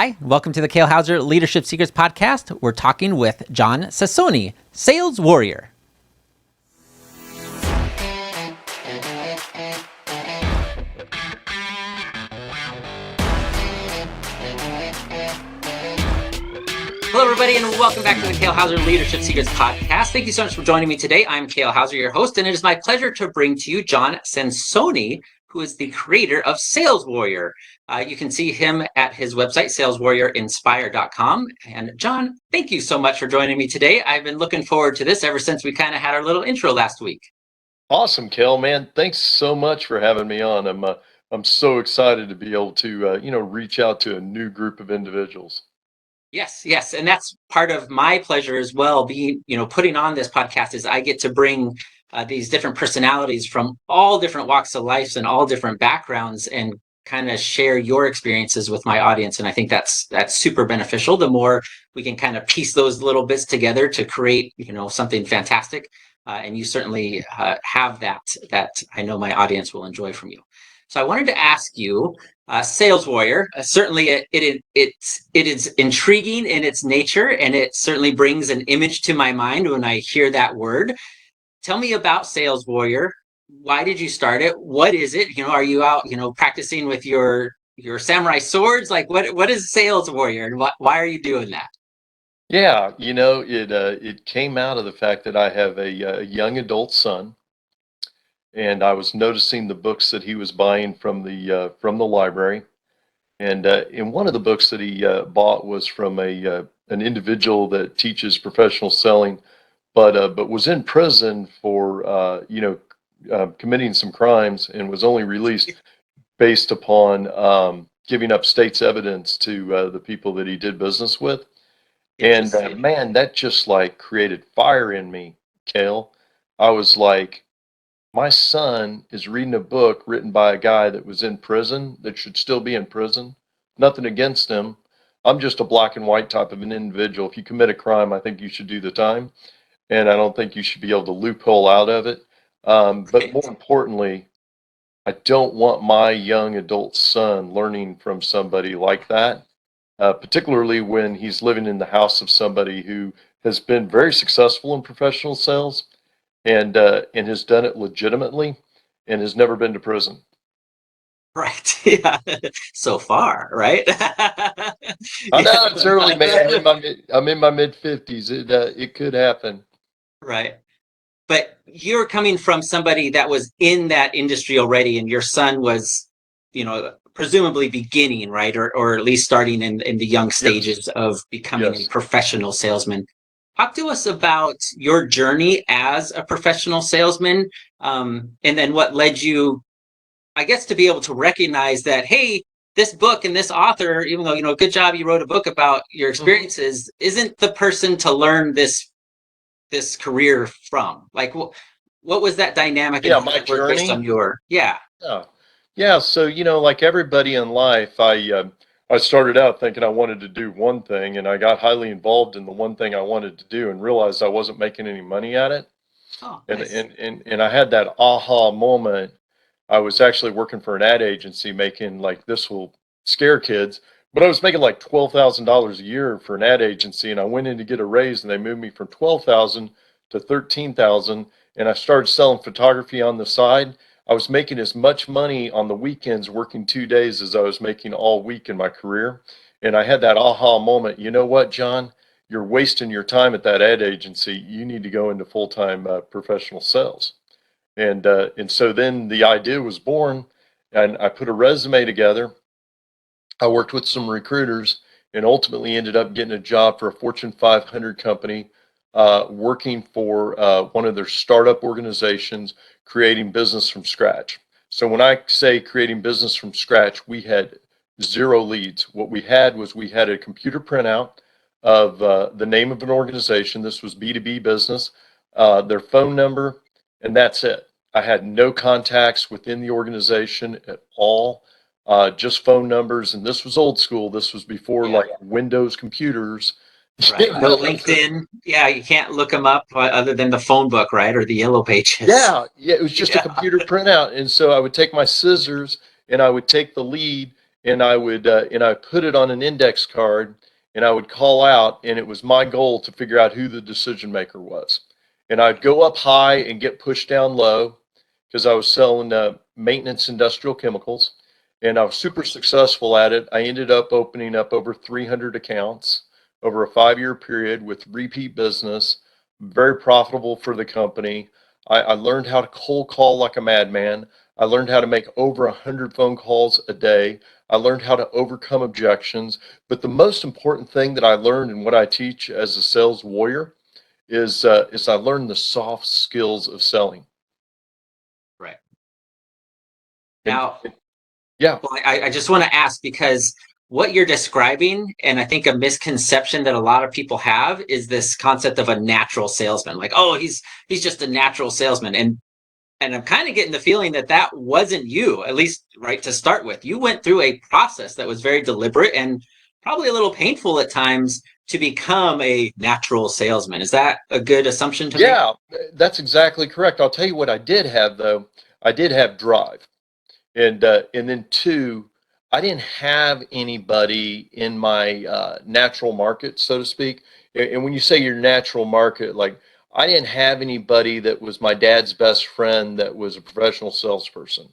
Hi, welcome to the Kale Houser Leadership Secrets podcast. We're talking with Jon Sansone, sales warrior. Hello, everybody, and welcome back to the Kale Houser Leadership Secrets podcast. Thank you so much for joining me today. I'm Kale Houser, your host, and it is my pleasure to bring to you Jon Sansone, who is the creator of Sales Warrior. You can see him at his website, saleswarriorinspire.com. And Jon, thank you so much for joining me today. I've been looking forward to this ever since we kind of had our little intro last week. Awesome, Kale, man. Thanks so much for having me on. I'm so excited to be able to reach out to a new group of individuals. Yes, and that's part of my pleasure as well. Being, putting on this podcast is I get to bring these different personalities from all different walks of life and all different backgrounds, and kind of share your experiences with my audience. And I think that's super beneficial. The more we can kind of piece those little bits together to create, something fantastic. And you certainly have that I know my audience will enjoy from you. So I wanted to ask you, Sales Warrior, certainly it is intriguing in its nature, and it certainly brings an image to my mind when I hear that word. Tell me about Sales Warrior. Why did you start it? What is it? Are you out, practicing with your samurai swords? Like, what is Sales Warrior, and why are you doing that? Yeah, it came out of the fact that I have a young adult son, and I was noticing the books that he was buying from the library, and in one of the books that he bought was from an individual that teaches professional selling, but was in prison for committing some crimes and was only released based upon giving up state's evidence to the people that he did business with. And man, that just like created fire in me, Kale. I was like, my son is reading a book written by a guy that was in prison that should still be in prison. Nothing against him. I'm just a black and white type of an individual. If you commit a crime, I think you should do the time. And I don't think you should be able to loophole out of it. But more importantly, I don't want my young adult son learning from somebody like that, particularly when he's living in the house of somebody who has been very successful in professional sales and has done it legitimately and has never been to prison. Right. Yeah. So far, right? I know it's early, man. I'm in my mid-50s. It could happen. Right. But you're coming from somebody that was in that industry already, and your son was, presumably beginning, right? Or at least starting in the young stages Yes. of becoming a Yes. professional salesman. Talk to us about your journey as a professional salesman, and then what led you, I guess, to be able to recognize that, hey, this book and this author, even though, good job, you wrote a book about your experiences, isn't the person to learn this career from. Like, what was that dynamic, and Yeah, how my did it work based on journey. your Yeah. Yeah, so like everybody in life, I started out thinking I wanted to do one thing, and I got highly involved in the one thing I wanted to do, and realized I wasn't making any money at it. Oh, And nice. and I had that aha moment. I was actually working for an ad agency making, like, this will scare kids, but I was making like $12,000 a year for an ad agency, and I went in to get a raise, and they moved me from 12,000 to 13,000, and I started selling photography on the side. I was making as much money on the weekends working 2 days as I was making all week in my career. And I had that aha moment. You know what, Jon? You're wasting your time at that ad agency. You need to go into full-time professional sales. And so then the idea was born, and I put a resume together. I worked with some recruiters and ultimately ended up getting a job for a Fortune 500 company, working for one of their startup organizations, creating business from scratch. So when I say creating business from scratch, we had zero leads. What we had a computer printout of the name of an organization. This was B2B business, their phone number, and that's it. I had no contacts within the organization at all, just phone numbers. And this was old school. This was before like Windows computers. Right. No LinkedIn. Yeah, you can't look them up other than the phone book, right? Or the yellow pages. Yeah, it was just a computer printout. And so I would take my scissors and I would take the lead and I put it on an index card, and I would call out, and it was my goal to figure out who the decision maker was. And I'd go up high and get pushed down low because I was selling maintenance industrial chemicals, and I was super successful at it. I ended up opening up over 300 accounts over a 5-year period with repeat business, very profitable for the company. I learned how to cold call like a madman. I learned how to make over 100 phone calls a day. I learned how to overcome objections. But the most important thing that I learned and what I teach as a sales warrior is I learned the soft skills of selling. Right. And Now, yeah, well, I just want to ask, because what you're describing, and I think a misconception that a lot of people have, is this concept of a natural salesman. Like, oh, he's just a natural salesman. And I'm kind of getting the feeling that that wasn't you, at least right to start with. You went through a process that was very deliberate and probably a little painful at times to become a natural salesman. Is that a good assumption to make? yeah, that's exactly correct. I'll tell you what I did have though. I did have drive. And then two, I didn't have anybody in my natural market, so to speak. And when you say your natural market, like I didn't have anybody that was my dad's best friend that was a professional salesperson.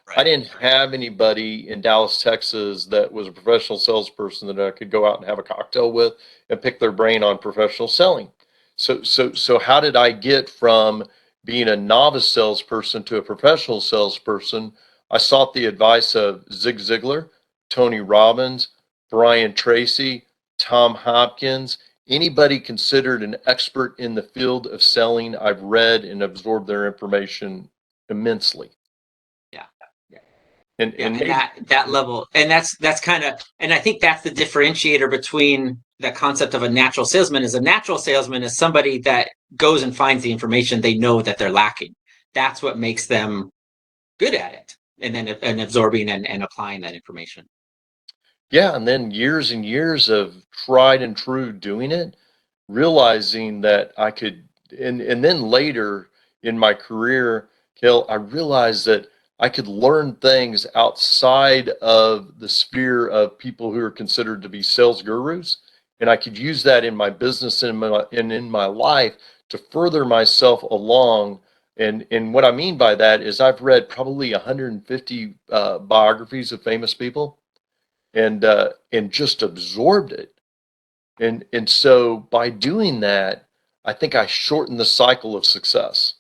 I Right. didn't have anybody in Dallas, Texas that was a professional salesperson that I could go out and have a cocktail with and pick their brain on professional selling. So how did I get from being a novice salesperson to a professional salesperson? I sought the advice of Zig Ziglar, Tony Robbins, Brian Tracy, Tom Hopkins, anybody considered an expert in the field of selling. I've read and absorbed their information immensely. Yeah. Yeah. Yeah. And And maybe, that level, and that's kind of, and I think that's the differentiator between the concept of a natural salesman. Is a natural salesman is somebody that goes and finds the information they know that they're lacking. That's what makes them good at it, and then and absorbing and applying that information. yeah, and then years and years of tried and true doing it, realizing that I could, and then later in my career, Kale, I realized that I could learn things outside of the sphere of people who are considered to be sales gurus, and I could use that in my business and in my life to further myself along. And what I mean by that is I've read probably 150 biographies of famous people and just absorbed it. And so by doing that, I think I shortened the cycle of success.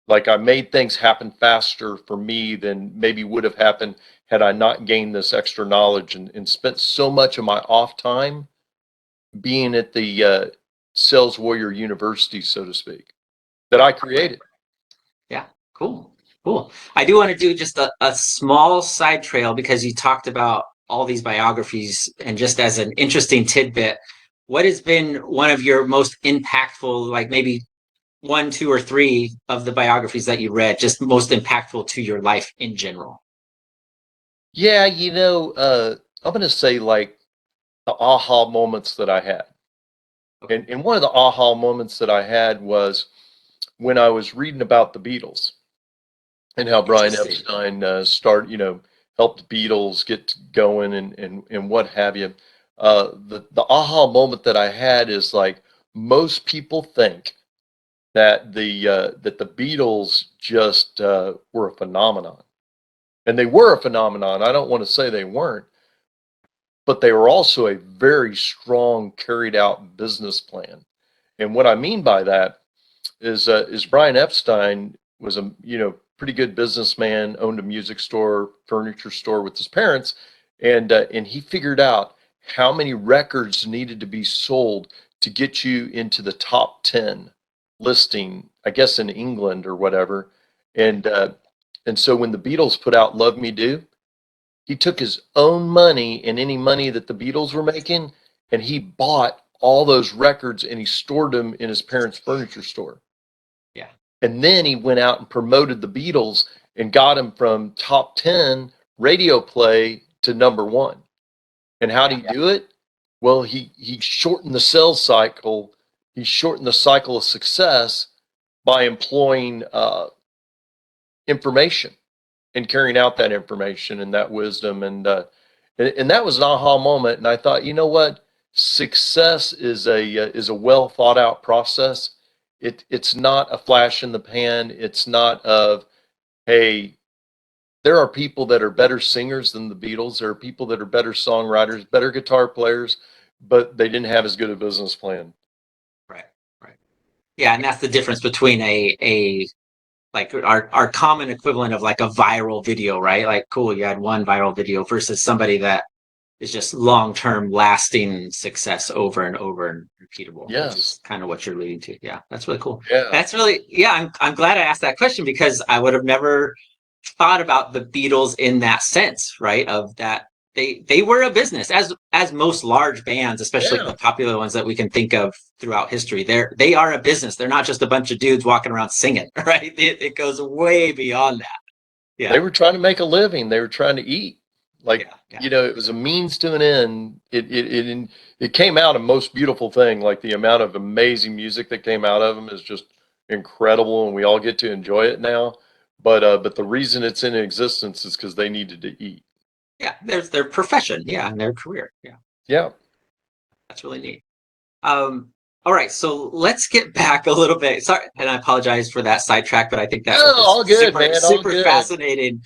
Like I made things happen faster for me than maybe would have happened had I not gained this extra knowledge and spent so much of my off time being at the Sales Warrior University, so to speak, that I Right. created. Yeah. Cool. Cool. I do want to do just a small side trail because you talked about all these biographies, and just as an interesting tidbit, what has been one of your most impactful, like maybe one, two, or three of the biographies that you read, just most impactful to your life in general? Yeah, I'm going to say like the aha moments that I had. Okay. And one of the aha moments that I had was when I was reading about the Beatles and how Brian Interesting. Epstein helped Beatles get going and what have you. The aha moment that I had is like most people think that the Beatles just were a phenomenon, and they were a phenomenon. I don't want to say they weren't, but they were also a very strong carried out business plan. And what I mean by that is Brian Epstein was a pretty good businessman, owned a music store, furniture store with his parents, and he figured out how many records needed to be sold to get you into the top 10 listing, I guess in England or whatever. Right. And so when the Beatles put out Love Me Do, he took his own money and any money that the Beatles were making, and he bought all those records and he stored them in his parents' furniture store. Yeah. And then he went out and promoted the Beatles and got them from top 10 radio play to number one. And how did Yeah. he do it? Well, he shortened the sales cycle. He shortened the cycle of success by employing information and carrying out that information and that wisdom. And that was an aha moment. And I thought, you know what? Success is a well thought out process. It's not a flash in the pan. It's not of, hey, there are people that are better singers than the Beatles. There are people that are better songwriters, better guitar players, but they didn't have as good a business plan. Right. Right. Yeah, and that's the difference between a like our common equivalent of like a viral video, right? Like, cool, you had one viral video versus somebody that is just long-term lasting success over and over and repeatable, which Yes. is kind of what you're leading to. Yeah, that's really cool. Yeah. That's really, yeah, I'm glad I asked that question because I would have never thought about the Beatles in that sense, right? Of that they were a business as most large bands, especially Yeah. the popular ones that we can think of throughout history. They are a business. They're not just a bunch of dudes walking around singing, right? It goes way beyond that. They Yeah, were trying to make a living. They were trying to eat. Like, yeah, yeah. you know, it was a means to an end. It came out a most beautiful thing. Like the amount of amazing music that came out of them is just incredible, and we all get to enjoy it now. But the reason it's in existence is because they needed to eat. Yeah, there's their profession, yeah, and their career. Yeah, Yeah. that's really neat. Um, all right, so let's get back a little bit. Sorry, and I apologize for that sidetrack, but I think that was No, just all good, super, man. All super good. fascinating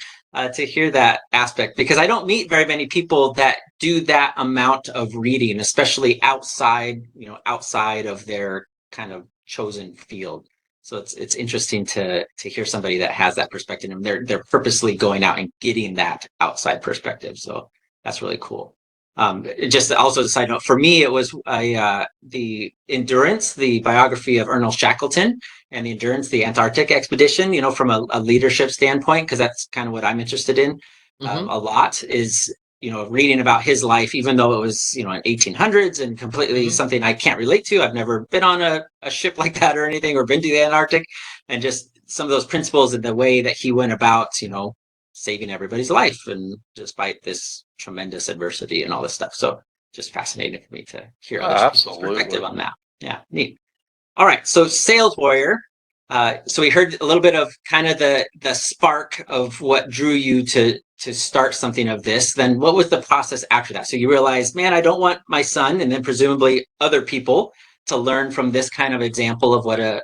to hear that aspect because I don't meet very many people that do that amount of reading, especially outside, outside of their kind of chosen field. So it's interesting to hear somebody that has that perspective and they're purposely going out and getting that outside perspective. So that's really cool. Just also a side note, for me, it was the Endurance, the biography of Ernest Shackleton, and the Endurance, the Antarctic expedition, from a leadership standpoint, because that's kind of what I'm interested in Hmm. a lot is, reading about his life, even though it was, in 1800s and completely Hmm. something I can't relate to. I've never been on a ship like that or anything, or been to the Antarctic, and just some of those principles and the way that he went about, saving everybody's life and despite this tremendous adversity and all this stuff. So just fascinating for me to hear other people's perspective Absolutely. on that. Yeah, neat. All right, so sales warrior. So we heard a little bit of kind of the spark of what drew you to start something of this. Then what was the process after that? So you realized, man, I don't want my son, and then presumably other people to learn from this kind of example of what a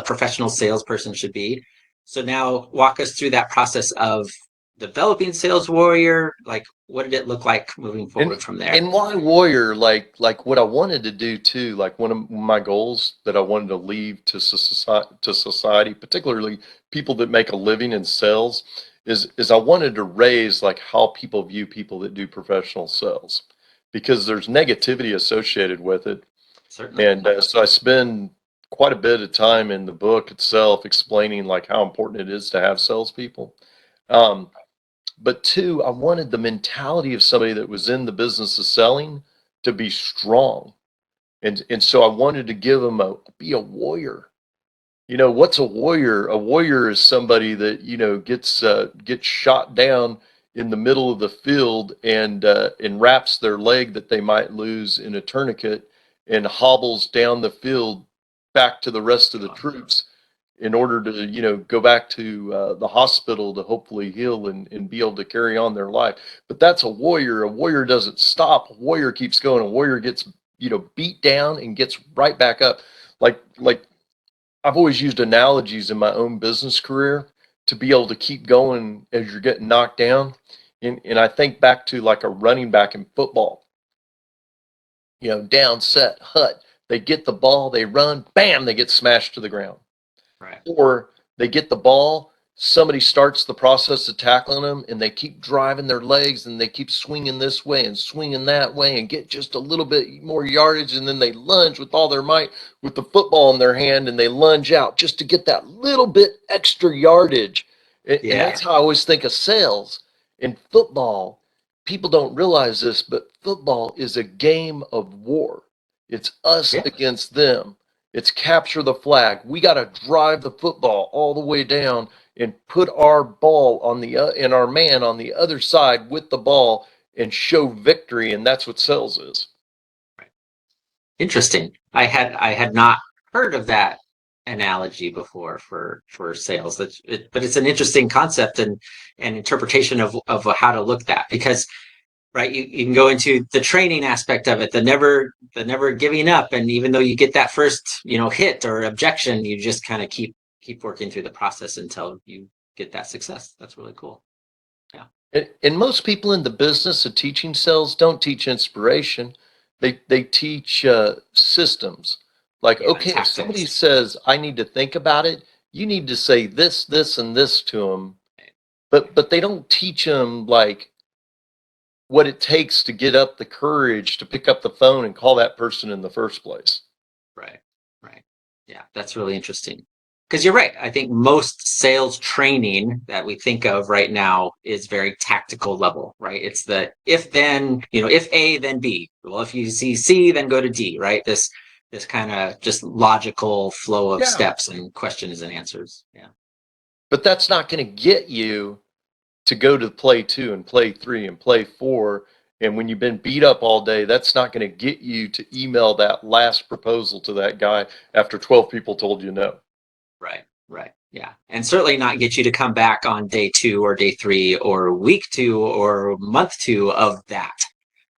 professional salesperson should be. So now walk us through that process of developing sales warrior. Like, what did it look like moving And forward from there? and why warrior? Like what I wanted to do too. Like one of my goals that I wanted to leave to society, particularly people that make a living in sales, is I wanted to raise like how people view people that do professional sales, because there's negativity associated with it. Certainly. And so I spend quite a bit of time in the book itself explaining like how important it is to have salespeople. Um, but two, I wanted the mentality of somebody that was in the business of selling to be strong. And so I wanted to give them be a warrior. You know, what's a warrior? A warrior is somebody that, gets shot down in the middle of the field and wraps their leg that they might lose in a tourniquet and hobbles down the field back to the rest of the troops in order to, go back to the hospital to hopefully heal and be able to carry on their life. But that's a warrior. A warrior doesn't stop. A warrior keeps going. A warrior gets, beat down and gets right back up. Like I've always used analogies in my own business career to be able to keep going as you're getting knocked down. And I think back to like a running back in football, down, set, hut. They get the ball, they run, bam, they get smashed to the ground. Right. Or they get the ball, somebody starts the process of tackling them, and they keep driving their legs and they keep swinging this way and swinging that way and get just a little bit more yardage. And then they lunge with all their might with the football in their hand and they lunge out just to get that little bit extra yardage. And Yeah. that's how I always think of sales. In football, people don't realize this, but football is a game of war. It's us Yeah. against them. It's capture the flag. We got to drive the football all the way down and put our ball on and our man on the other side with the ball and show victory. And that's what sales is. Interesting. I had not heard of that analogy before for sales. But it's an interesting concept and interpretation of how to look at that because right. You can go into the training aspect of it, the never giving up. And even though you get that first, hit or objection, you just kind of keep working through the process until you get that success. That's really cool. Yeah. And most people in the business of teaching sales don't teach inspiration. They teach systems. Like, Yeah. okay, if somebody Tactics. says, I need to think about it, you need to say this, and this to them. But they don't teach them like what it takes to get up the courage to pick up the phone and call that person in the first place. Right. Right. Yeah. That's really interesting. Because you're right. I think most sales training that we think of right now is very tactical level, right? It's the if then, if A, then B. Well, if you see C, then go to D, right? This kind of just logical flow of Yeah. steps and questions and answers. Yeah. But that's not going to get you to go to play 2 and play 3 and play 4. And when you've been beat up all day, that's not going to get you to email that last proposal to that guy after 12 people told you no. Right. Right. Yeah. And certainly not get you to come back on day 2 or day 3 or week 2 or month 2 of that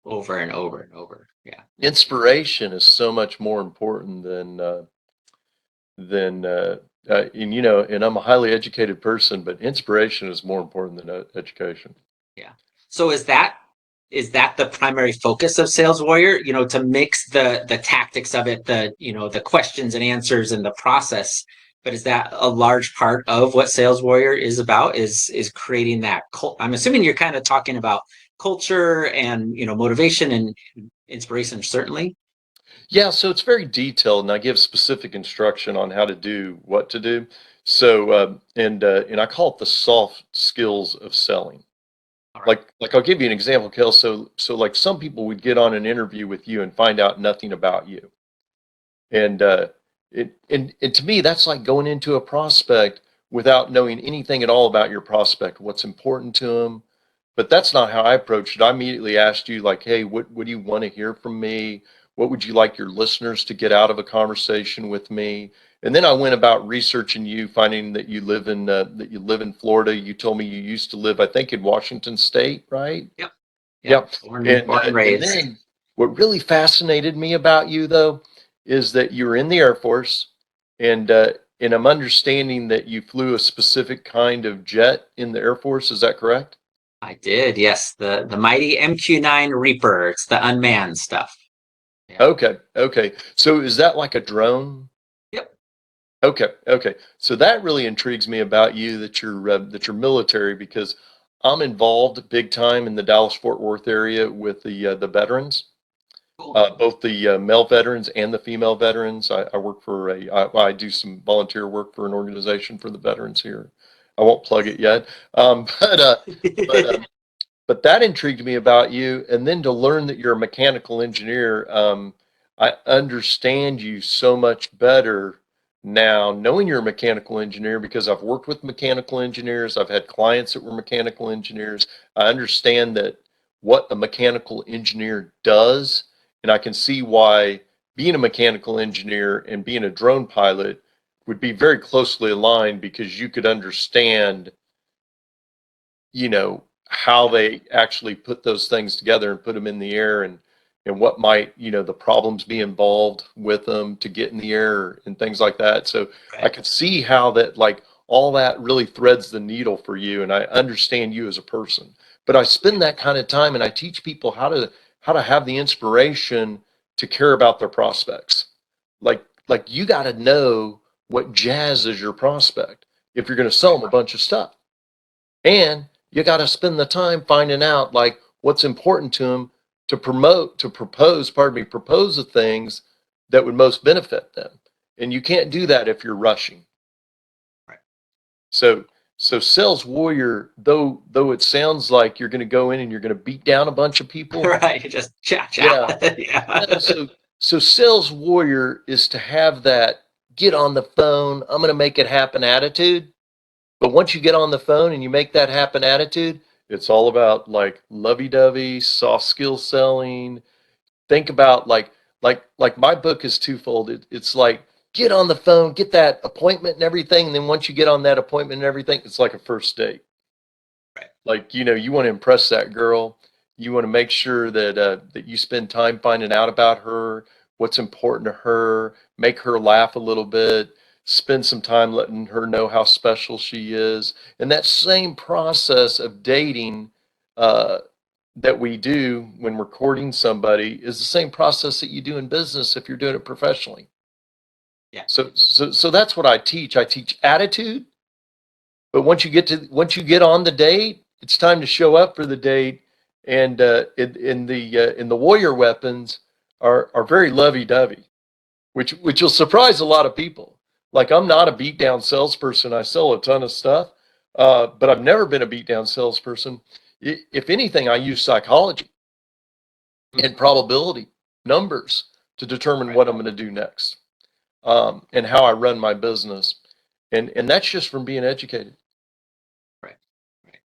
over and over and over. Yeah. Inspiration is so much more important than and and I'm a highly educated person, but inspiration is more important than education. Yeah. So is that the primary focus of Sales Warrior? To mix the tactics of it, the questions and answers and the process. But is that a large part of what Sales Warrior is about? Is creating that I'm assuming you're kind of talking about culture and motivation and inspiration, certainly. Yeah, so it's very detailed, and I give specific instruction on how to do what to do. So, and I call it the soft skills of selling. All right. Like I'll give you an example, Kel. So like some people would get on an interview with you and find out nothing about you, and and to me that's like going into a prospect without knowing anything at all about your prospect, what's important to them. But that's not how I approached it. I immediately asked you, like, hey, what do you want to hear from me? What would you like your listeners to get out of a conversation with me? And then I went about researching you, finding that you live in Florida. You told me you used to live, I think, in Washington State, right? Yep. Yep. Yep. Born and And raised. then what really fascinated me about you, though, is that you were in the Air Force, and I'm understanding that you flew a specific kind of jet in the Air Force. Is that correct? I did. Yes. The mighty MQ-9 Reaper. It's the unmanned stuff. Yeah. Okay, okay. So is that like a drone? Yep. Okay, okay. So that really intrigues me about you, that you're military, because I'm involved big time in the Dallas Fort Worth area with the veterans, Cool. both the male veterans and the female veterans. I work for I do some volunteer work for an organization for the veterans here. I won't plug it yet, but but that intrigued me about you. And then to learn that you're a mechanical engineer, I understand you so much better now, knowing you're a mechanical engineer, because I've worked with mechanical engineers. I've had clients that were mechanical engineers. I understand that what a mechanical engineer does, and I can see why being a mechanical engineer and being a drone pilot would be very closely aligned, because you could understand, how Yeah. they actually put those things together and put them in the air, and what might, the problems be involved with them to get in the air and things like that. So I Right. could see how that, like, all that really threads the needle for you, and I understand you as a person. But I spend that kind of time and I teach people how to have the inspiration to care about their prospects. Like you got to know what jazzes your prospect if you're going to sell Right. them a bunch of stuff. And you got to spend the time finding out, like, what's important to them, propose the things that would most benefit them. And you can't do that if you're rushing. Right. So, so sales warrior, though it sounds like you're going to go in and you're going to beat down a bunch of people. Right. Just chat, chat. Yeah. Yeah. No, so sales warrior is to have that get on the phone, I'm going to make it happen attitude. But once you get on the phone and you make that happen attitude, it's all about like lovey-dovey, soft skill selling. Think about like my book is twofold. It's like get on the phone, get that appointment and everything. And then once you get on that appointment and everything, it's like a first date. Right. Like, you want to impress that girl. You want to make sure that that you spend time finding out about her, what's important to her, make her laugh a little bit, spend some time letting her know how special she is. And that same process of dating uh, that we do when we're courting somebody is the same process that you do in business if you're doing it professionally. Yeah. So that's what I teach. I teach attitude, but once you get on the date, it's time to show up for the date. And in the warrior weapons are very lovey-dovey, which will surprise a lot of people. Like, I'm not a beat down salesperson. I sell a ton of stuff, but I've never been a beat down salesperson. If anything, I use psychology and probability numbers to determine Right. what I'm going to do next, and how I run my business. And that's just from being educated. Right. Right.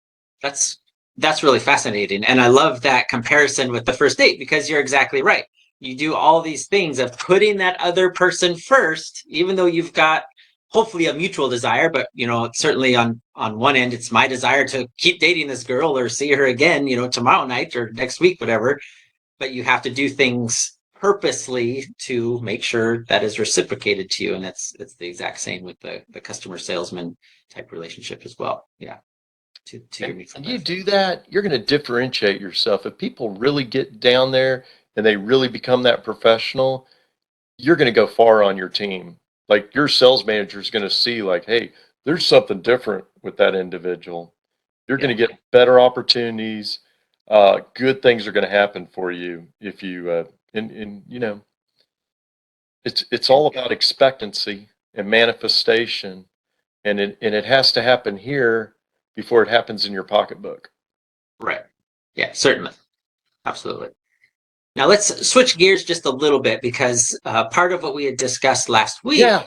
That's really fascinating. And I love that comparison with the first date, because you're exactly right. You do all these things of putting that other person first, even though you've got hopefully a mutual desire, but certainly on one end, it's my desire to keep dating this girl or see her again, tomorrow night or next week, whatever. But you have to do things purposely to make sure that is reciprocated to you. And it's the exact same with the customer salesman type relationship as well. Yeah. To your mutual And you benefit. do that, you're going to differentiate yourself. If people really get down there and they really become that professional, you're going to go far on your team. Like, your sales manager is going to see, like, hey, there's something different with that individual. You're Yeah. going to get better opportunities. Good things are going to happen for you if you, and it's Yeah. all about expectancy and manifestation, and it has to happen here before it happens in your pocketbook. Right. Yeah, certainly. Absolutely. Now let's switch gears just a little bit, because part of what we had discussed last week, Yeah,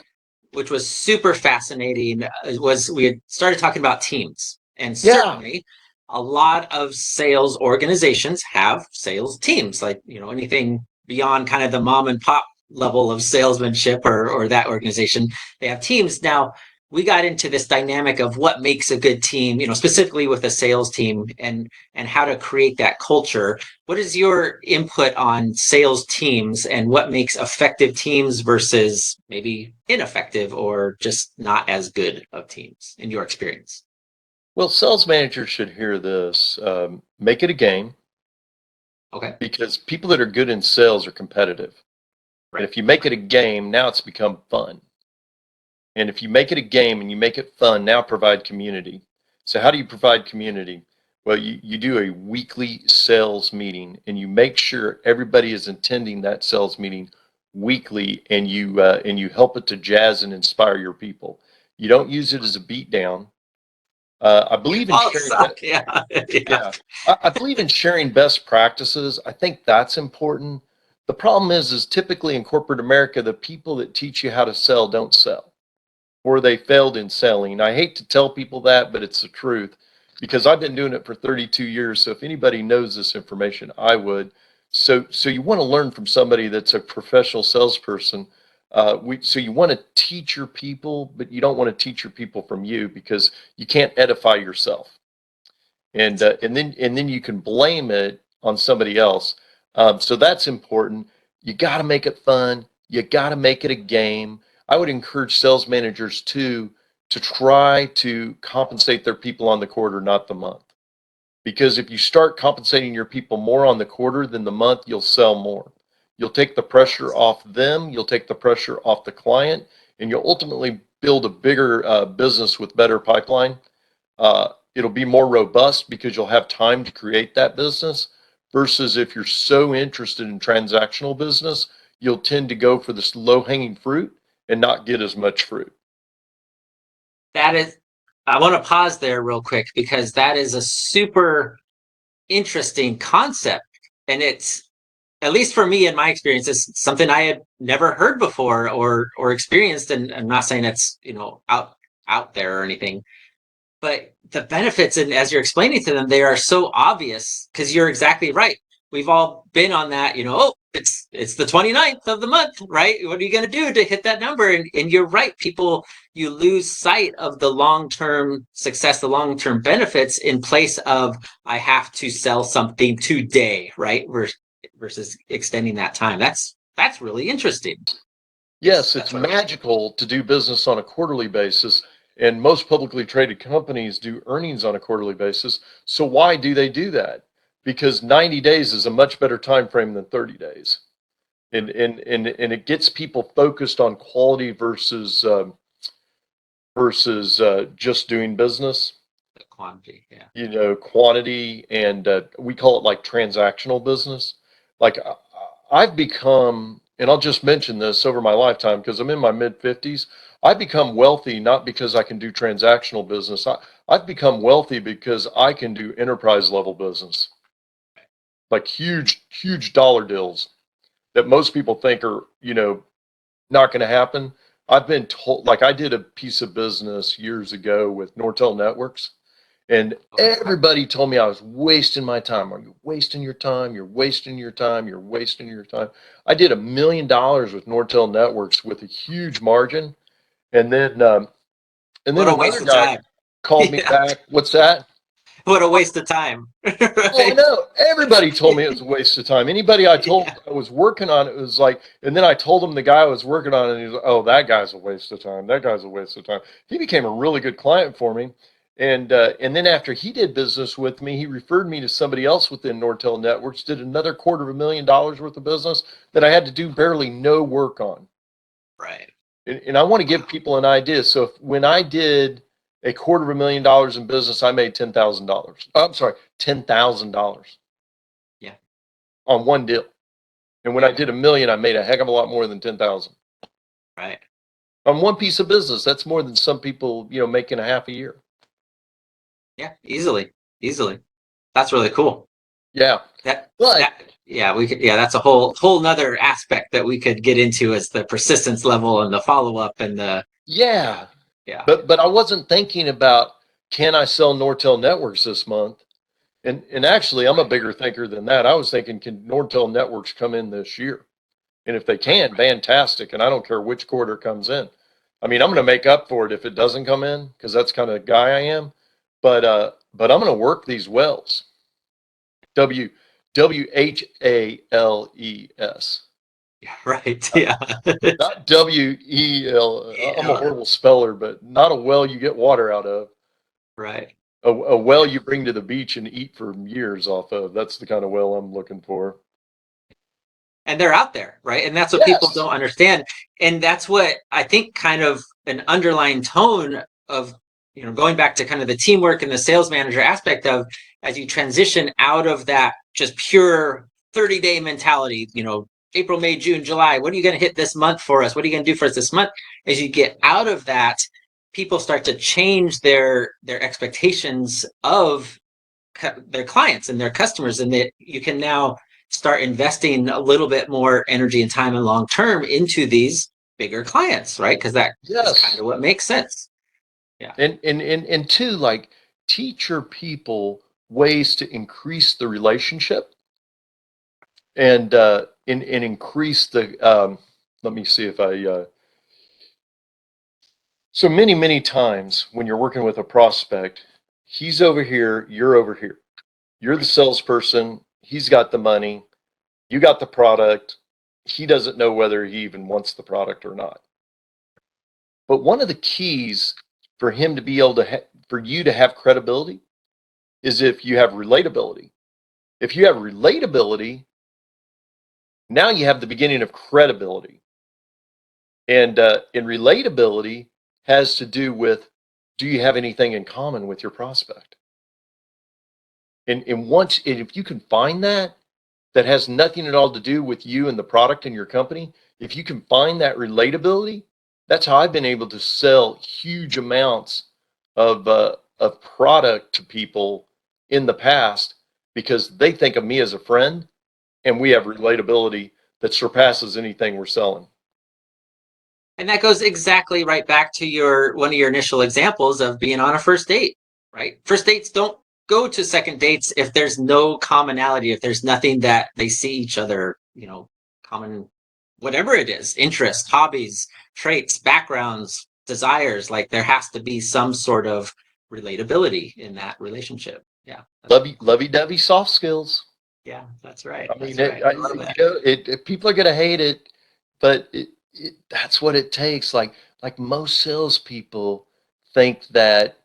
which was super fascinating, was we had started talking about teams. And yeah, certainly a lot of sales organizations have sales teams, like, anything beyond kind of the mom and pop level of salesmanship, or that organization, they have teams. Now, we got into this dynamic of what makes a good team, specifically with a sales team, and how to create that culture. What is your input on sales teams, and what makes effective teams versus maybe ineffective or just not as good of teams in your experience? well, sales managers should hear this. Make it a game, Okay. because people that are good in sales are competitive. And Right. if you make it a game, now it's become fun. And if you make it a game and you make it fun, now provide community. So how do you provide community? Well, you do a weekly sales meeting, and you make sure everybody is attending that sales meeting weekly, and you help it to jazz and inspire your people. You don't use it as a beat down. I believe in Oh, sharing. suck. Yeah. Yeah. Yeah, I believe in sharing best practices. I think that's important. The problem is typically in corporate America, the people that teach you how to sell don't sell, or they failed in selling. I hate to tell people that, but it's the truth, because I've been doing it for 32 years. So if anybody knows this information, I would. So you want to learn from somebody that's a professional salesperson. So you want to teach your people, but you don't want to teach your people from you, because you can't edify yourself, and then you can blame it on somebody else. So that's important. You got to make it fun. You got to make it a game. I would encourage sales managers to try to compensate their people on the quarter, not the month. Because if you start compensating your people more on the quarter than the month, you'll sell more. You'll take the pressure off them. You'll take the pressure off the client, and you'll ultimately build a bigger business with better pipeline. It'll be more robust because you'll have time to create that business, versus if you're so interested in transactional business, you'll tend to go for this low hanging fruit and not get as much fruit. That is, I want to pause there real quick, because that is a super interesting concept. And it's, at least for me in my experience, it's something I had never heard before or experienced. And I'm not saying it's, out there or anything, but the benefits, and as you're explaining to them, they are so obvious, because you're exactly right. We've all been on that, oh, it's the 29th of the month, right? What are you going to do to hit that number? And you're right. People, you lose sight of the long-term success, the long-term benefits in place of, I have to sell something today, right? Versus extending that time. That's really interesting. Yes, That's it's what, magical to do business on a quarterly basis, and most publicly traded companies do earnings on a quarterly basis. So why do they do that? Because 90 days is a much better time frame than 30 days. And it gets people focused on quality versus just doing business. the quantity. Yeah. You know, quantity, and we call it like transactional business. Like I've become, and I'll just mention this over my lifetime because I'm in my mid 50s. I've become wealthy not because I can do transactional business. I've become wealthy because I can do enterprise level business, like huge dollar deals that most people think are, not going to happen. I've been told, like I did a piece of business years ago with Nortel Networks, and Okay. everybody told me I was wasting my time. Are you wasting your time? You're wasting your time. You're wasting your time. I did $1 million with Nortel Networks with a huge margin, and then What a waste another of guy time. called me Yeah. back. What's that? What a waste of time. Oh, I Right. know. Everybody told me it was a waste of time. Anybody I told Yeah. I was working on it was like, and then I told him the guy I was working on, and he was like, "Oh, that guy's a waste of time. That guy's a waste of time." He became a really good client for me, and then after he did business with me, he referred me to somebody else within Nortel Networks, did another $250,000 worth of business that I had to do barely no work on. Right. And I want to give people an idea. So when I did $250,000 in business, I made $10,000. I'm sorry, $10,000 Yeah. on one deal. And when I did 1 million, I made a heck of a lot more than 10,000 Right. on one piece of business. That's more than some people, making a half a year. Yeah. Easily. Easily. That's really cool. Yeah. That But that yeah, we could, yeah, that's a whole nother aspect that we could get into, as the persistence level and the follow up and the yeah, yeah, yeah. but I wasn't thinking about, can I sell Nortel Networks this month? And actually, I'm a Right. bigger thinker than that. I was thinking, can Nortel Networks come in this year? And if they Right. can, fantastic. And I don't care which quarter it comes in. I mean, I'm going to make up for it if it doesn't come in, because that's kind of the guy I am. But I'm going to work these wells. W WHALES, Yeah, right. Yeah. not WEL. I'm a Yeah. horrible speller, but not a well you get water out of. Right. A well Yeah. you bring to the beach and eat for years off of. That's the kind of well I'm looking for. And they're out there, right? And that's what people Yes. don't understand. And that's what I think kind of an underlying tone of, going back to kind of the teamwork and the sales manager aspect of, as you transition out of that just pure 30-day mentality, April, May, June, July, what are you going to hit this month for us? What are you going to do for us this month? As you get out of that, people start to change their expectations of their clients and their customers, and that you can now start investing a little bit more energy and time and long term into these bigger clients, right? Because that is kind Yes. of what makes sense. Yeah. And two, like, teach your people ways to increase the relationship, and increase the let me see if I so many times when you're working with a prospect, he's over here, you're over here. You're the Right. salesperson, he's got the money, you got the product. He doesn't know whether he even wants the product or not. But one of the keys for him to be able to for you to have credibility is if you have relatability. If you have relatability, now you have the beginning of credibility. And relatability has to do with, do you have anything in common with your prospect? And if you can find that, that has nothing at all to do with you and the product and your company, if you can find that relatability, that's how I've been able to sell huge amounts of product to people in the past, because they think of me as a friend, and we have relatability that surpasses anything we're selling. And that goes exactly right back to your one of your initial examples of being on a first date, right? First dates don't go to second dates if there's no commonality, if there's nothing that they see each other, common, whatever it is, interests, hobbies, traits, backgrounds, desires. Like there has to be some sort of relatability in that relationship. Yeah. Lovey-dovey soft skills. Yeah, that's right. I mean, That's right. I love that. people are going to hate it, but that's what it takes. Like most salespeople think that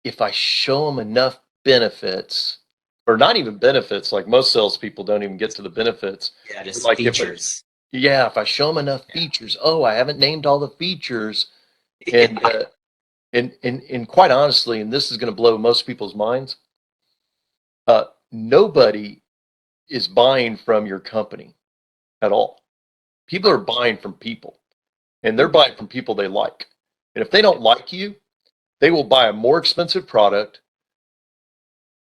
if I show them enough benefits, or not even benefits, like most salespeople don't even get to the benefits. Yeah, But just like features. if I show them enough Yeah. features, oh, I haven't named all the features, Yeah. and and quite honestly, and this is going to blow most people's minds, nobody is buying from your company at all. People are buying from people, and they're buying from people they like. And if they don't like you, they will buy a more expensive product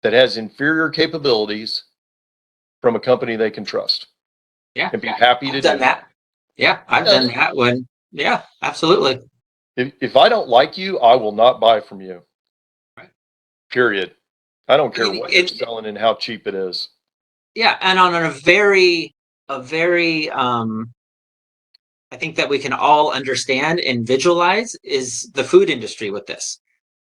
that has inferior capabilities from a company they can trust Yeah. and be happy I've to do done it. that. Yeah, I've I've done done it. that when, yeah, absolutely. If I don't like you, I will not buy from you. Right. Period. I don't I care mean, what you're selling and how cheap it is. yeah, and on a very, I think that we can all understand and visualize is the food industry with this.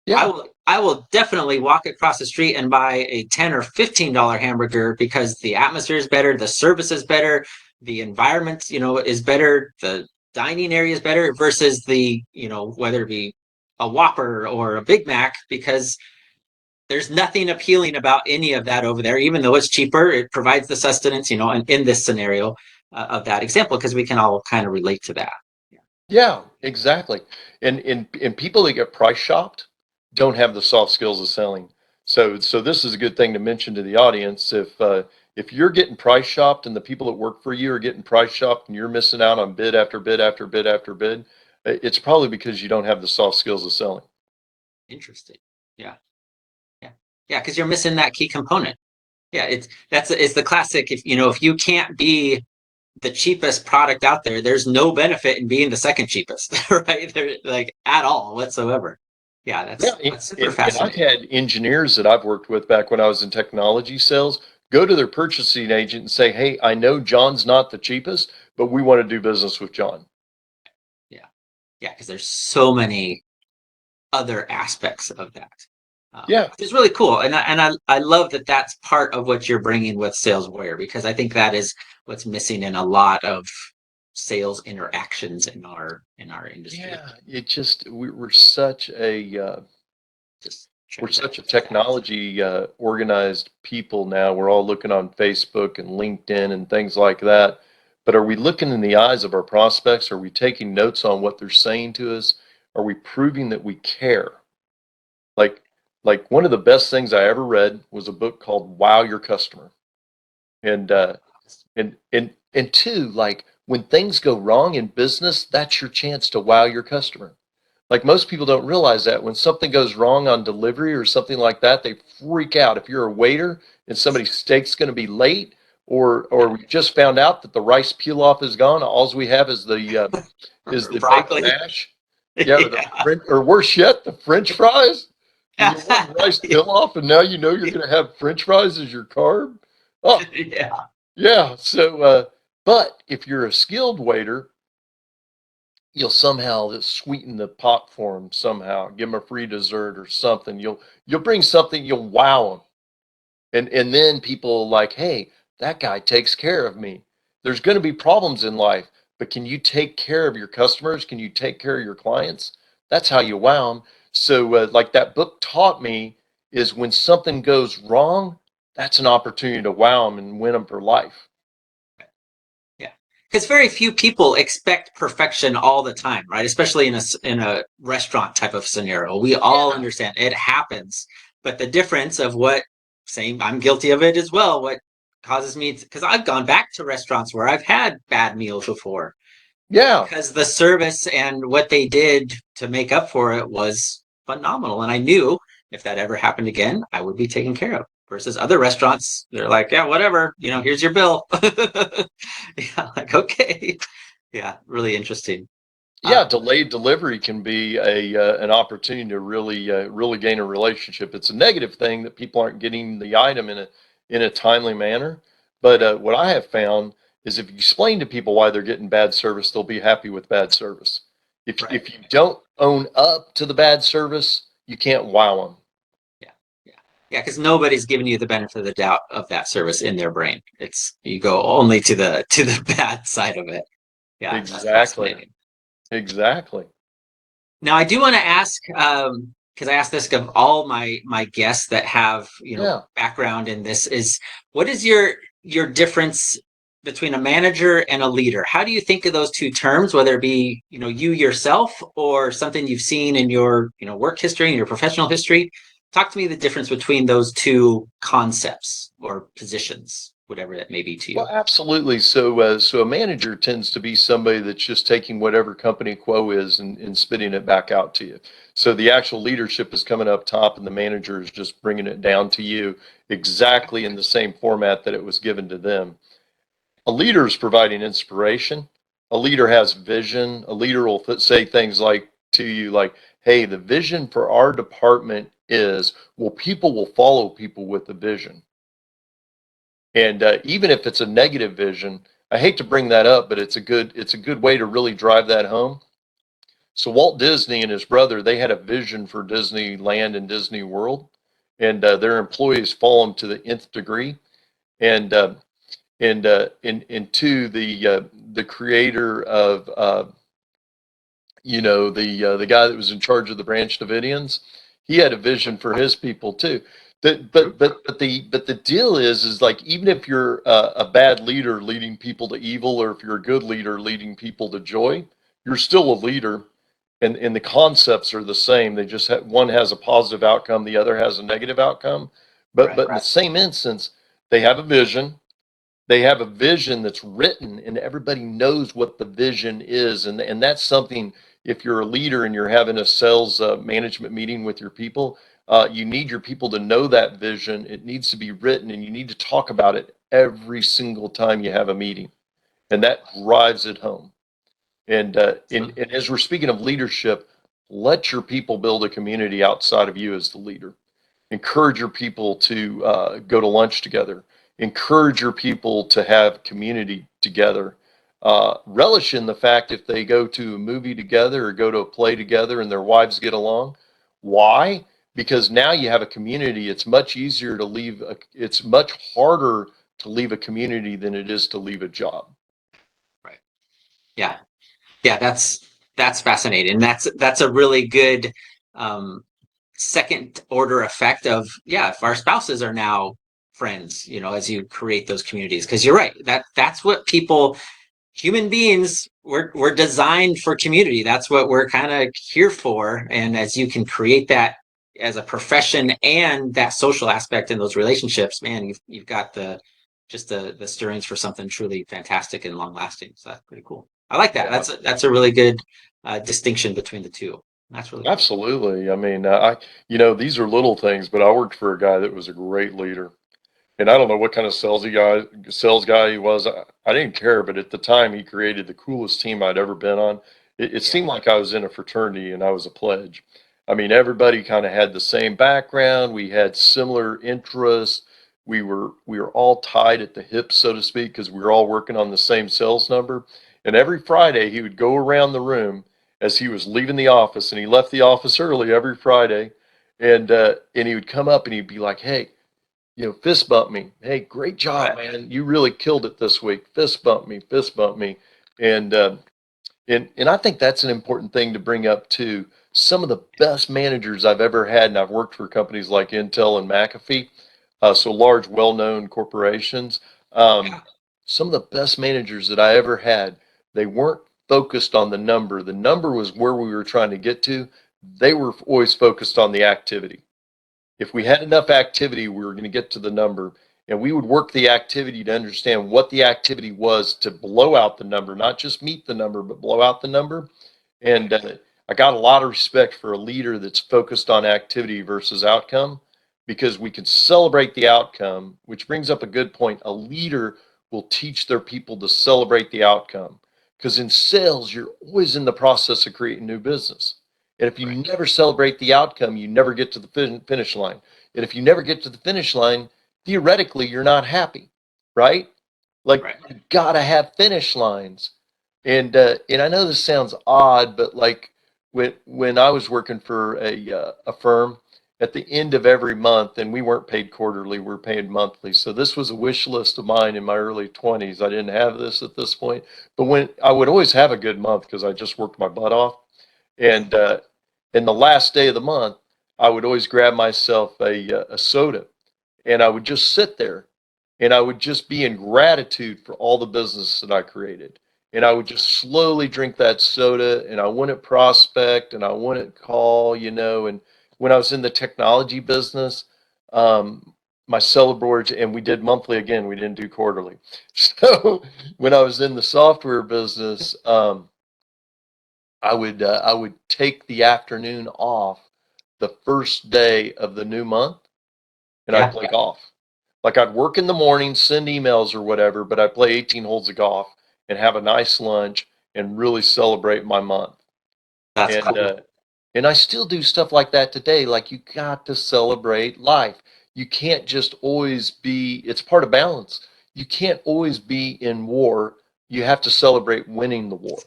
Yeah. I will definitely walk across the street and buy a $10 or $15 hamburger because the atmosphere is better, the service is better, the environment, is better, the dining area is better versus the, whether it be a Whopper or a Big Mac, because there's nothing appealing about any of that over there, even though it's cheaper. It provides the sustenance, and in this scenario of that example, because we can all kind of relate to that. Yeah. Yeah, exactly. And people that get price shopped don't have the soft skills of selling. So this is a good thing to mention to the audience. If you're getting price shopped and the people that work for you are getting price shopped and you're missing out on bid after bid after bid after bid, it's probably because you don't have the soft skills of selling. Interesting. Yeah. Yeah. Yeah. Because you're missing that key component. Yeah. It's the classic. If you can't be the cheapest product out there, there's no benefit in being the second cheapest, right? There, like at all whatsoever. Yeah. Yeah, That's super and I've fascinating. had engineers that I've worked with back when I was in technology sales go to their purchasing agent and say, "Hey, I know John's not the cheapest, but we want to do business with John." Yeah. Yeah. Because there's so many other aspects of that. Yeah, Which is really cool, and I love that that's part of what you're bringing with Sales Warrior, because I think that is what's missing in a lot of sales interactions in our industry. yeah. It just we're such a Just we're such a transactions fast. technology organized people now. We're all looking on Facebook and LinkedIn and things like that. But are we looking in the eyes of our prospects? Are we taking notes on what they're saying to us? Are we proving that we care? Like like one of the best things I ever read was a book called Wow Your Customer. And and two, like when things go wrong in business, that's your chance to wow your customer. Like most people don't realize that when something goes wrong on delivery or something like that, they freak out. If you're a waiter and somebody's steak's going to be late, or we just found out that the rice peel off is gone, all we have is the baked Broccoli. mash. Yeah, or the Yeah. French, or worse yet, the French fries. You get one rice Yeah. peel off, and now you know you're going to have French fries as your carb. Oh, Yeah. yeah. So, but if you're a skilled waiter, you'll somehow just sweeten the pot for them somehow. Give them a free dessert or something. You'll bring something. You'll wow them, and then people like, hey, that guy takes care of me. There's going to be problems in life, but can you take care of your customers? Can you take care of your clients? That's how you wow them. So, like that book taught me, is when something goes wrong, that's an opportunity to wow them and win them for life. Yeah. Because very few people expect perfection all the time, right? Especially in a restaurant type of scenario. We all Yeah. understand it happens. But the difference of what, saying I'm guilty of it as well, what causes me, because I've gone back to restaurants where I've had bad meals before, Yeah. because the service and what they did to make up for it was phenomenal. And I knew if that ever happened again, I would be taken care of. Versus other restaurants, they're like, yeah, whatever, here's your bill. Yeah, like, okay. Yeah, really interesting. Yeah, Uh, delayed delivery can be a an opportunity to really gain a relationship. It's a negative thing that people aren't getting the item in a timely manner. But right. what I have found is if you explain to people why they're getting bad service, they'll be happy with bad service. If you don't own up to the bad service, you can't wow them. Yeah. Yeah. Yeah. Because nobody's giving you the benefit of the doubt of that service in their brain. It's you go only to the bad side of it. Yeah. That's Exactly. fascinating. Exactly. Now, I do want to ask, because I ask this of all my guests that have Yeah. background in this, is what is your difference between a manager and a leader? How do you think of those two terms, whether it be you yourself or something you've seen in your work history and your professional history? Talk to me the difference between those two concepts or positions, whatever that may be to Well, you. absolutely. So a manager tends to be somebody that's just taking whatever company quo is and spitting it back out to you. So the actual leadership is coming up top, and the manager is just bringing it down to you exactly in the same format that it was given to them. A leader is providing inspiration. A leader has vision. A leader will say things like to you like, "Hey, the vision for our department is," well, people will follow people with the vision. And even if it's a negative vision, I hate to bring that up, but it's a good way to really drive that home. So Walt Disney and his brother, they had a vision for Disneyland and Disney World, and their employees follow them to the nth degree. And and to the creator of the guy that was in charge of the Branch Davidians, he had a vision for his people too. But the deal is like, even if you're a bad leader leading people to evil, or if you're a good leader leading people to joy, you're still a leader, and the concepts are the same. They just one has a positive outcome, the other has a negative outcome. But in the same instance, they have a vision. They have a vision that's written, and everybody knows what the vision is. And that's something, if you're a leader and you're having a sales management meeting with your people, you need your people to know that vision. It needs to be written, and you need to talk about it every single time you have a meeting. And that drives it home. And as we're speaking of leadership, let your people build a community outside of you as the leader. Encourage your people to go to lunch together. Encourage your people to have community together. Relish in the fact if they go to a movie together or go to a play together and their wives get along. Why? Because now you have a community. It's much easier to leave. It's much harder to leave a community than it is to leave a job. Right. Yeah. Yeah, that's fascinating. That's a really good um, second order effect of, yeah, if our spouses are now friends, as you create those communities. Because you're right, that's what people, human beings, we're designed for community. That's what we're kind of here for. And as you can create that as a profession and that social aspect in those relationships, man, you've got the stirrings for something truly fantastic and long lasting. So that's pretty cool. I like that. Yeah. That's a really good distinction between the two. That's really cool. Absolutely. I mean, these are little things, but I worked for a guy that was a great leader. And I don't know what kind of sales guy he was. I didn't care, but at the time he created the coolest team I'd ever been on. It Yeah. seemed like I was in a fraternity and I was a pledge. I mean, everybody kind of had the same background. We had similar interests. We were all tied at the hip, so to speak, because we were all working on the same sales number. And every Friday he would go around the room as he was leaving the office, and he left the office early every Friday, and he would come up and he'd be like, "Hey, fist bump me. Hey, great job, Right. man. You really killed it this week. Fist bump me, fist bump me." And and I think that's an important thing to bring up too. Some of the best managers I've ever had, and I've worked for companies like Intel and McAfee, so large, well-known corporations. Yeah. Some of the best managers that I ever had, they weren't focused on the number. The number was where we were trying to get to. They were always focused on the activity. If we Right. had enough activity, we were going to get to the number, and we would work the activity to understand what the activity was to blow out the number, not just meet the number, but blow out the number. And I got a lot of respect for a leader that's focused on activity versus outcome, because we can celebrate the outcome, which brings up a good point. A leader will teach their people to celebrate the outcome, because in sales, you're always in the process of creating new business. And if you Right. never celebrate the outcome, you never get to the finish line. And if you never get to the finish line, theoretically, you're not happy, right? Like Right. you gotta have finish lines. And I know this sounds odd, but like when I was working for a firm at the end of every month, and we weren't paid quarterly, we were paid monthly. So this was a wish list of mine in my early 20s. I didn't have this at this point, but when I would always have a good month because I just worked my butt off. And in the last day of the month, I would always grab myself a soda, and I would just sit there, and I would just be in gratitude for all the business that I created. And I would just slowly drink that soda, and I wouldn't prospect, and I wouldn't call, and when I was in the technology business, my celebratory, and we did monthly again, we didn't do quarterly. So when I was in the software business, I would take the afternoon off the first day of the new month, and I'd Yeah. play golf. Like I'd work in the morning, send emails or whatever, but I'd play 18 holes of golf and have a nice lunch and really celebrate my month. That's And cool. and I still do stuff like that today. Like you got to celebrate life. You can't just always be. It's part of balance. You can't always be in war. You have to celebrate winning the war.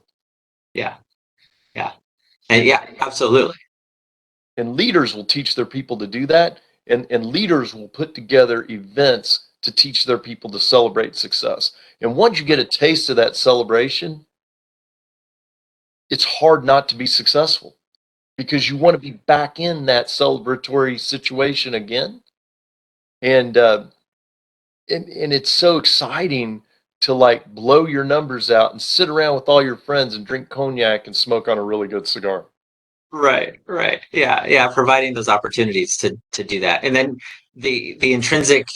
Yeah. Yeah. And And yeah, absolutely. and leaders will teach their people to do that, and leaders will put together events to teach their people to celebrate success. And once you get a taste of that celebration, it's hard not to be successful because you want to be back in that celebratory situation again. And uh, and, and it's so exciting to like blow your numbers out and sit around with all your friends and drink cognac and smoke on a really good cigar. Right, right. Yeah, yeah, providing those opportunities to do that. And then the intrinsic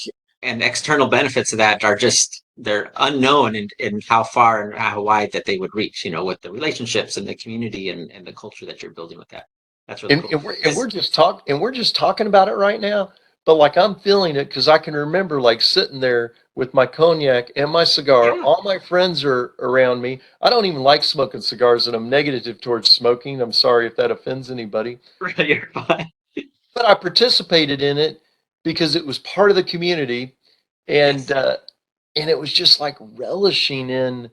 and external benefits of that are just they're unknown in how far and how wide that they would reach, with the relationships and the community and the culture that you're building with that. That's really And, cool. and we're and we're Because just talk and we're just talking about it right now. But like I'm feeling it because I can remember like sitting there with my cognac and my cigar. yeah, All my friends are around me. I don't even like smoking cigars, and I'm negative towards smoking. I'm sorry if that offends anybody. you're fine. But I participated in it because it was part of the community, and Yes. uh, and it was just like relishing in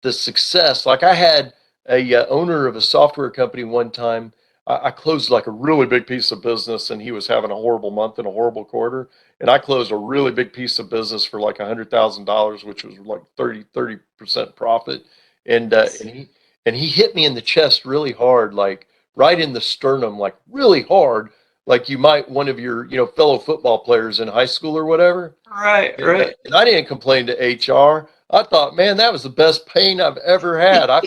the success. Like I had a owner of a software company one time. I closed like a really big piece of business, and he was having a horrible month and a horrible quarter. And I closed a really big piece of business for like $100,000, which was like 30% profit. And uh, Yes. and he and he hit me in the chest really hard, like right in the sternum, like really hard, like you might one of your fellow football players in high school or whatever. Right, And, uh, right. and I didn't complain to HR. I thought, man, that was the best pain I've ever had. I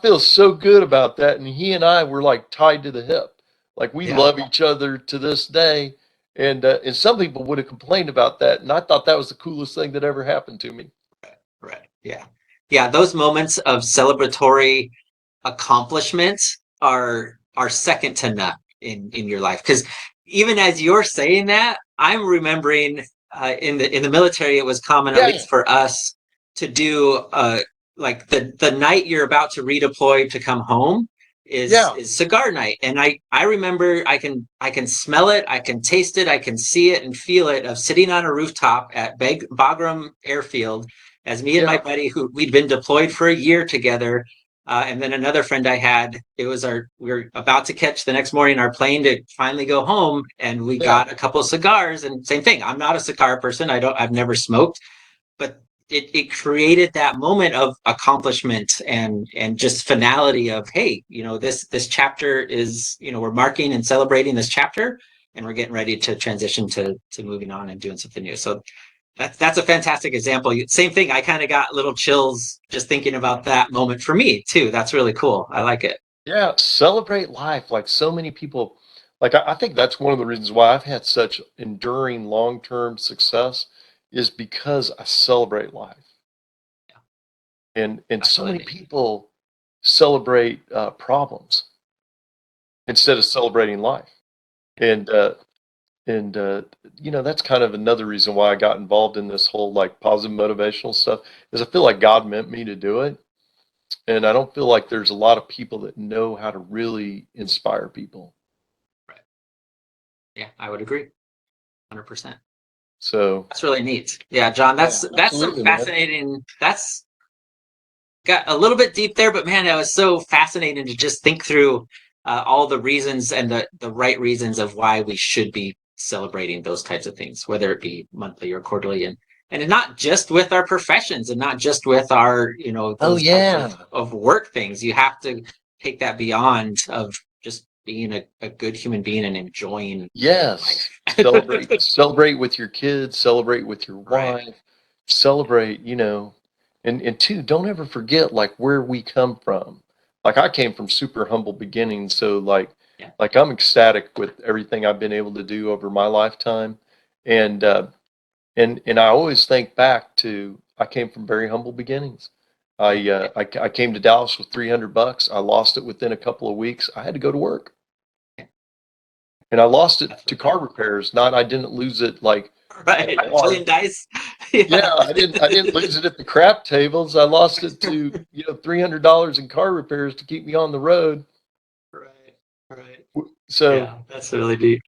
feel so good about that. And he and I were like tied to the hip. Like we Yeah. love each other to this day. And some people would have complained about that. And I thought that was the coolest thing that ever happened to me. Right. Yeah. Yeah. Those moments of celebratory accomplishments are second to none in your life. Because even as you're saying that, I'm remembering in the military, it was common, at Yeah, least for us, to do like the night you're about to redeploy to come home is yeah, is cigar night. And I remember I can smell it, I can taste it, I can see it and feel it of sitting on a rooftop at Bagram Airfield as me and my yeah, buddy who we'd been deployed for a year together, and then another friend I had, we were about to catch the next morning our plane to finally go home, and we yeah. got a couple of cigars. And same thing, I'm not a cigar person. I've never smoked, but it created that moment of accomplishment and just finality of, hey, this chapter is, we're marking and celebrating this chapter, and we're getting ready to transition to moving on and doing something new. So that's a fantastic example. Same thing. I kind of got little chills just thinking about that moment for me too. That's really cool. I like it. Yeah, celebrate life. Like so many people, like I think that's one of the reasons why I've had such enduring long-term success is because I celebrate life. Yeah, And so many absolutely. people celebrate problems instead of celebrating life. Yeah, And that's kind of another reason why I got involved in this whole like positive motivational stuff is I feel like God meant me to do it. And I don't feel like there's a lot of people that know how to really inspire people. right. Yeah, I would agree. 100%. So That's really neat. Yeah, John, yeah, that's some absolutely, man. fascinating. That's got a little bit deep there, but man, it was so fascinating to just think through all the reasons and the right reasons of why we should be celebrating those types of things, whether it be monthly or quarterly, and not just with our professions and not just with our Oh those types yeah. of work things. You have to take that beyond of just being a good human being and enjoying Yes. life. Celebrate with your kids, celebrate with your Right. wife, celebrate, and two, don't ever forget like where we come from. Like I came from super humble beginnings, so Yeah. like I'm ecstatic with everything I've been able to do over my lifetime. And and I always think back to I came from very humble beginnings. I came to Dallas with $300. I lost it within a couple of weeks. I had to go to work. And I lost it to car repairs. Not I didn't lose it like at Right. a bar. Playing dice. Yeah, Yeah. I didn't lose it at the crap tables. I lost it to, $300 in car repairs to keep me on the road. Right. Right. So Yeah, that's really deep.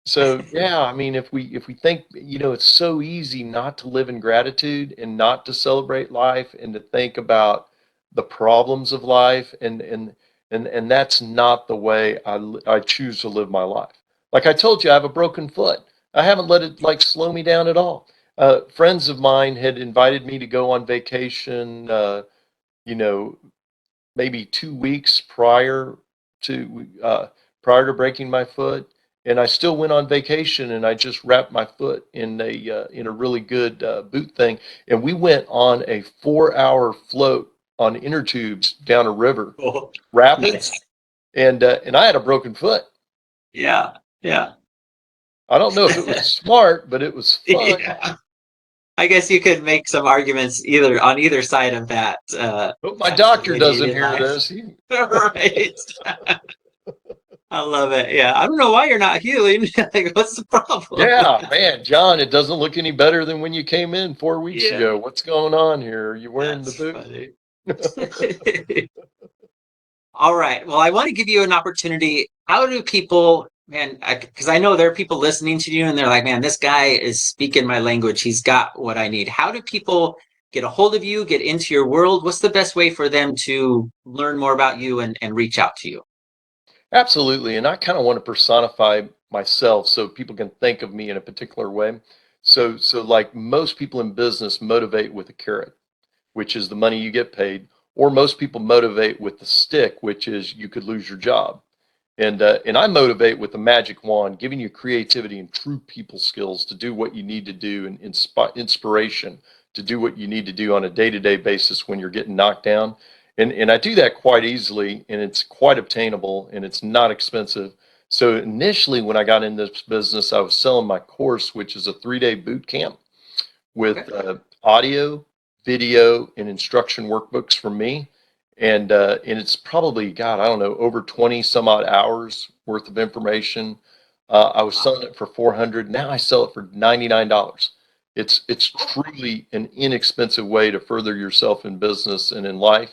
so yeah, I mean if we think, it's so easy not to live in gratitude and not to celebrate life and to think about the problems of life and that's not the way I choose to live my life. Like I told you, I have a broken foot. I haven't let it like slow me down at all. Friends of mine had invited me to go on vacation, you know, maybe 2 weeks prior to breaking my foot, and I still went on vacation, and I just wrapped my foot in a really good boot thing, and we went on a 4 hour float on inner tubes down a river, Cool. rapids, Nice. and I had a broken foot. Yeah. Yeah. I don't know if it was smart, but it was fun. Yeah. I guess you could make some arguments either side of that Hope my doctor fascinating doesn't in hear life. this. Right. I love it. Yeah. I don't know why you're not healing. Like, what's the problem? Yeah, man, John, it doesn't look any better than when you came in 4 weeks Yeah. ago. What's going on here? Are you wearing the That's boot? funny. All right. Well, I want to give you an opportunity. How do people, man, because I know there are people listening to you and they're like, man, this guy is speaking my language. He's got what I need. How do people get a hold of you, get into your world? What's the best way for them to learn more about you and reach out to you? Absolutely. And I kind of want to personify myself so people can think of me in a particular way. So like most people in business motivate with a carrot, which is the money you get paid, or most people motivate with the stick, which is you could lose your job. And I motivate with the magic wand, giving you creativity and true people skills to do what you need to do and inspiration to do what you need to do on a day-to-day basis when you're getting knocked down. And I do that quite easily, and it's quite obtainable, and it's not expensive. So initially, when I got in this business, I was selling my course, which is a 3-day boot camp Okay. with audio, video, and instruction workbooks from me. And it's probably, God, I don't know, over 20 some odd hours worth of information. I was Wow. selling it for 400. Now I sell it for $99. It's truly an inexpensive way to further yourself in business and in life.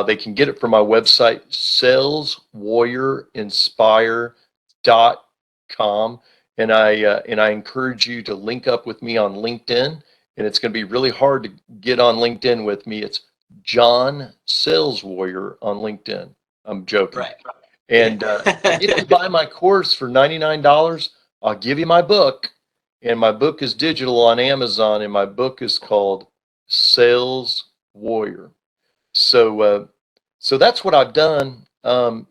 They can get it from my website, saleswarriorinspire.com. And I encourage you to link up with me on LinkedIn. And it's going to be really hard to get on LinkedIn with me. It's John Sales Warrior on LinkedIn. I'm joking. Right. And if you buy my course for $99, I'll give you my book. And my book is digital on Amazon, and my book is called Sales Warrior. So that's what I've done.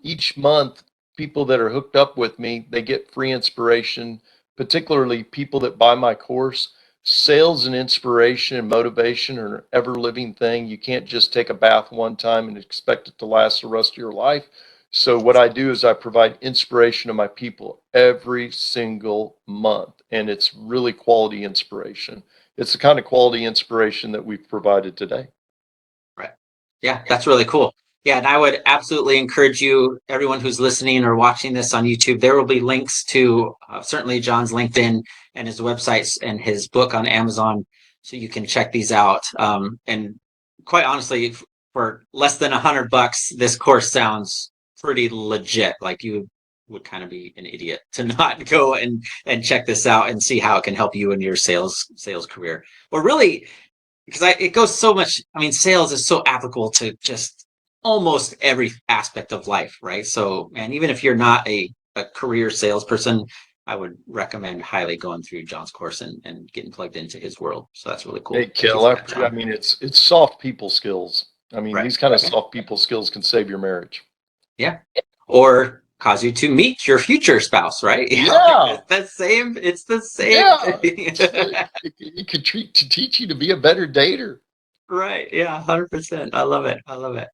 Each month, people that are hooked up with me, they get free inspiration, particularly people that buy my course. Sales and inspiration and motivation are an ever living thing. You can't just take a bath one time and expect it to last the rest of your life. So what I do is I provide inspiration to my people every single month, and it's really quality inspiration. It's the kind of quality inspiration that we've provided today. Right. Yeah, that's really cool. Yeah, and I would absolutely encourage you, everyone who's listening or watching this on YouTube, there will be links to certainly John's LinkedIn and his websites and his book on Amazon, so you can check these out. And quite honestly, for less than $100, this course sounds pretty legit. Like would kind of be an idiot to not go and check this out and see how it can help you in your sales career. Or really, because it goes so much. I mean, sales is so applicable to just almost every aspect of life, right? So, and even if you're not a career salesperson, I would recommend highly going through Jon's course and getting plugged into his world. So that's really cool. Hey, Kel, I mean, it's soft people skills. I mean, Right. these kind of soft people skills can save your marriage. Yeah. Or cause you to meet your future spouse, right? Yeah. It's the same Yeah. thing. It could teach you to be a better dater. Right. Yeah. 100%. I love it. I love it.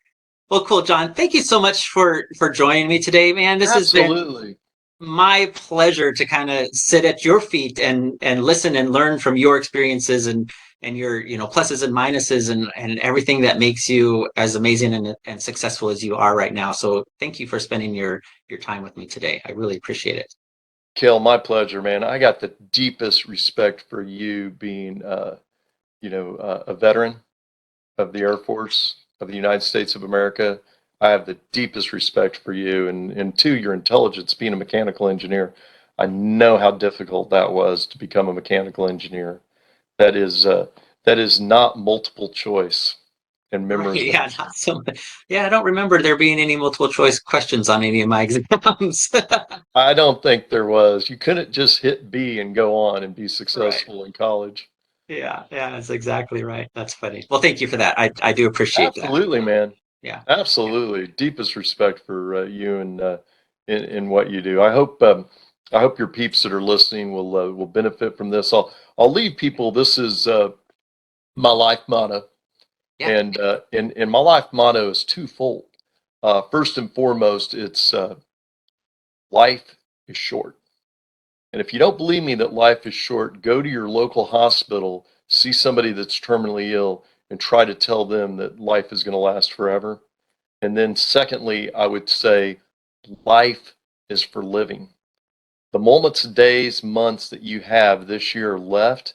Well, cool, Jon. Thank you so much for joining me today, man. This has been Absolutely. my pleasure to kind of sit at your feet and listen and learn from your experiences and your pluses and minuses and everything that makes you as amazing and successful as you are right now. So thank you for spending your time with me today. I really appreciate it. Kel, my pleasure, man. I got the deepest respect for you being, a veteran of the Air Force of the United States of America. I have the deepest respect for you and two, your intelligence being a mechanical engineer. I know how difficult that was to become a mechanical engineer. That is not multiple choice and Right. Yeah, memorization. not so much. Yeah, I don't remember there being any multiple choice questions on any of my exams. I don't think there was. You couldn't just hit B and go on and be Right. successful in college. Yeah, yeah, that's exactly right. That's funny. Well, thank you for that. I do appreciate that. Absolutely, man. Yeah. Yeah. Absolutely. Deepest respect for you and in what you do. I hope your peeps that are listening will benefit from this. I'll leave people. This is my life motto, Yeah. and my life motto is twofold. First and foremost, it's life is short. And if you don't believe me that life is short, go to your local hospital, see somebody that's terminally ill, and try to tell them that life is going to last forever. And then, secondly, I would say life is for living. The moments, days, months that you have this year left,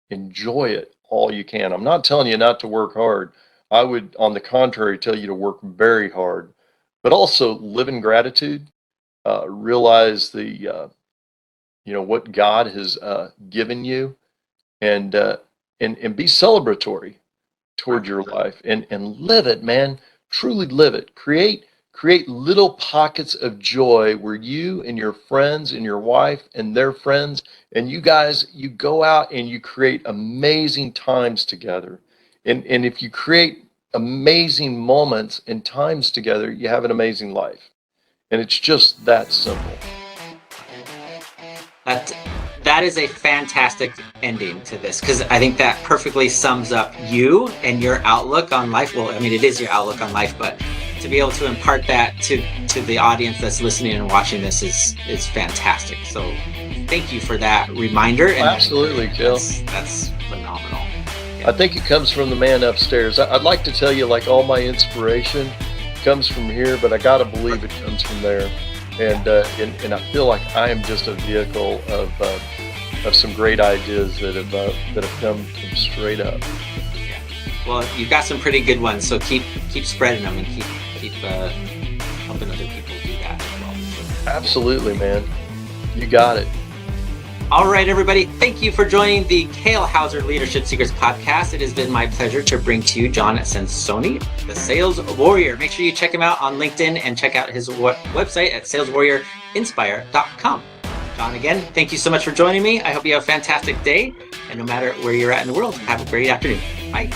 enjoy it all you can. I'm not telling you not to work hard. I would, on the contrary, tell you to work very hard, but also live in gratitude. Realize what God has given you, and and be celebratory toward your life and live it, man. Truly live it. Create little pockets of joy where you and your friends and your wife and their friends and you guys, you go out and you create amazing times together. And if you create amazing moments and times together, you have an amazing life. And it's just that simple. That that is a fantastic ending to this because I think that perfectly sums up you and your outlook on life. Well, I mean, it is your outlook on life, but to be able to impart that to the audience that's listening and watching this is fantastic. So thank you for that reminder. And Absolutely, Jill. That's phenomenal. I think it comes from the man upstairs. I'd like to tell you, like, all my inspiration comes from here, but I gotta believe it comes from there. And I feel like I am just a vehicle of some great ideas that have come from straight up. Yeah. Well, you've got some pretty good ones, so keep spreading them and keep helping other people do that as well. Absolutely, man. You got it. All right, everybody. Thank you for joining the Kale Houser Leadership Secrets podcast. It has been my pleasure to bring to you Jon Sansone, the Sales Warrior. Make sure you check him out on LinkedIn and check out his website at saleswarriorinspire.com. Jon, again, thank you so much for joining me. I hope you have a fantastic day. And no matter where you're at in the world, have a great afternoon. Bye.